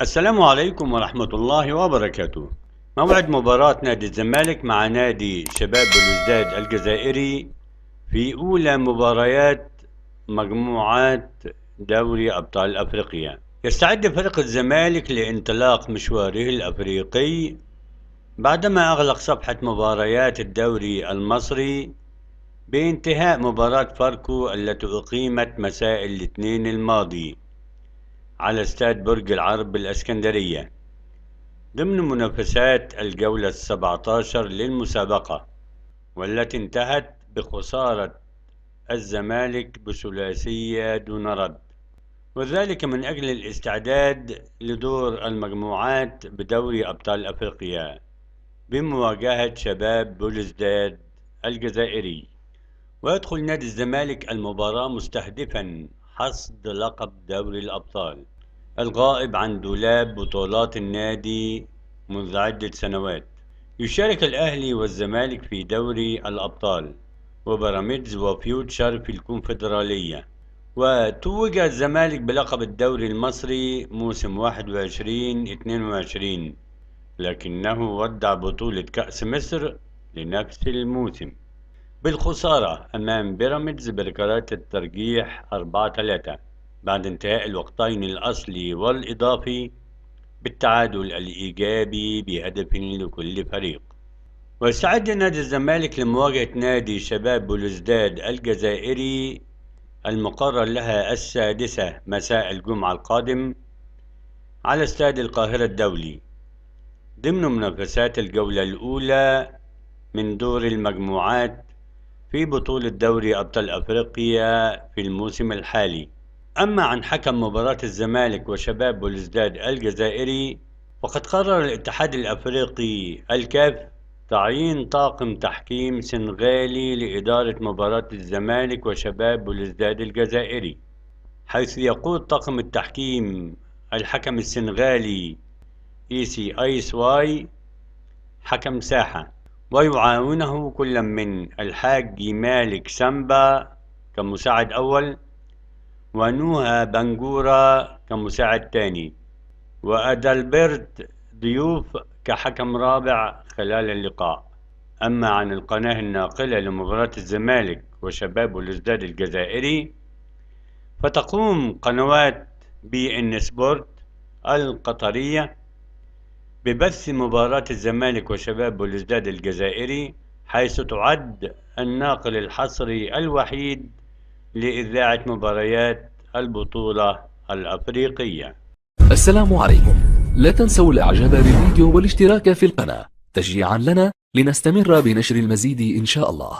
السلام عليكم ورحمة الله وبركاته. موعد مباراة نادي الزمالك مع نادي شباب بلوزداد الجزائري في أولى مباريات مجموعات دوري أبطال أفريقيا. يستعد فريق الزمالك لانطلاق مشواره الأفريقي بعدما أغلق صفحة مباريات الدوري المصري بانتهاء مباراة فاركو التي أقيمت مساء الاثنين الماضي على استاد برج العرب بالإسكندرية ضمن منافسات الجولة 17 للمسابقة، والتي انتهت بخسارة الزمالك بثلاثية دون رد، وذلك من أجل الاستعداد لدور المجموعات بدوري أبطال أفريقيا بمواجهة شباب بلوزداد الجزائري. ويدخل نادي الزمالك المباراة مستهدفا حصد لقب دوري الأبطال الغائب عن دولاب بطولات النادي منذ عدة سنوات. يشارك الأهلي والزمالك في دوري الأبطال وبيراميدز وفيوتشر في الكونفدرالية. وتوج الزمالك بلقب الدوري المصري موسم 21-22، لكنه ودع بطولة كأس مصر لنفس الموسم بالخسارة أمام بيراميدز بركلات الترجيح 4-3 بعد انتهاء الوقتين الأصلي والإضافي بالتعادل الإيجابي بهدف لكل فريق. ويستعد نادي الزمالك لمواجهة نادي شباب بلوزداد الجزائري المقرر لها 6 مساء الجمعة القادم على استاد القاهرة الدولي ضمن منافسات الجولة الأولى من دور المجموعات في بطولة دوري أبطال أفريقيا في الموسم الحالي. أما عن حكم مباراة الزمالك وشباب بلوزداد الجزائري، فقد قرر الاتحاد الأفريقي الكاف تعيين طاقم تحكيم سنغالي لإدارة مباراة الزمالك وشباب بلوزداد الجزائري، حيث يقود طاقم التحكيم الحكم السنغالي إيسي آيس واي حكم ساحة، ويعاونه كل من الحاج مالك سامبا كمساعد أول، ونوها بنجورا كمساعد تاني، وأدالبرت ضيوف كحكم رابع خلال اللقاء. أما عن القناة الناقلة لمباراة الزمالك وشباب بلوزداد الجزائري، فتقوم قنوات بي إن سبورت القطرية ببث مباراة الزمالك وشباب بلوزداد الجزائري، حيث تعد الناقل الحصري الوحيد لإذاعة مباريات البطولة الأفريقية. السلام عليكم. لا تنسوا الاعجاب بالفيديو والاشتراك في القناة تشجيعا لنا لنستمر بنشر المزيد إن شاء الله.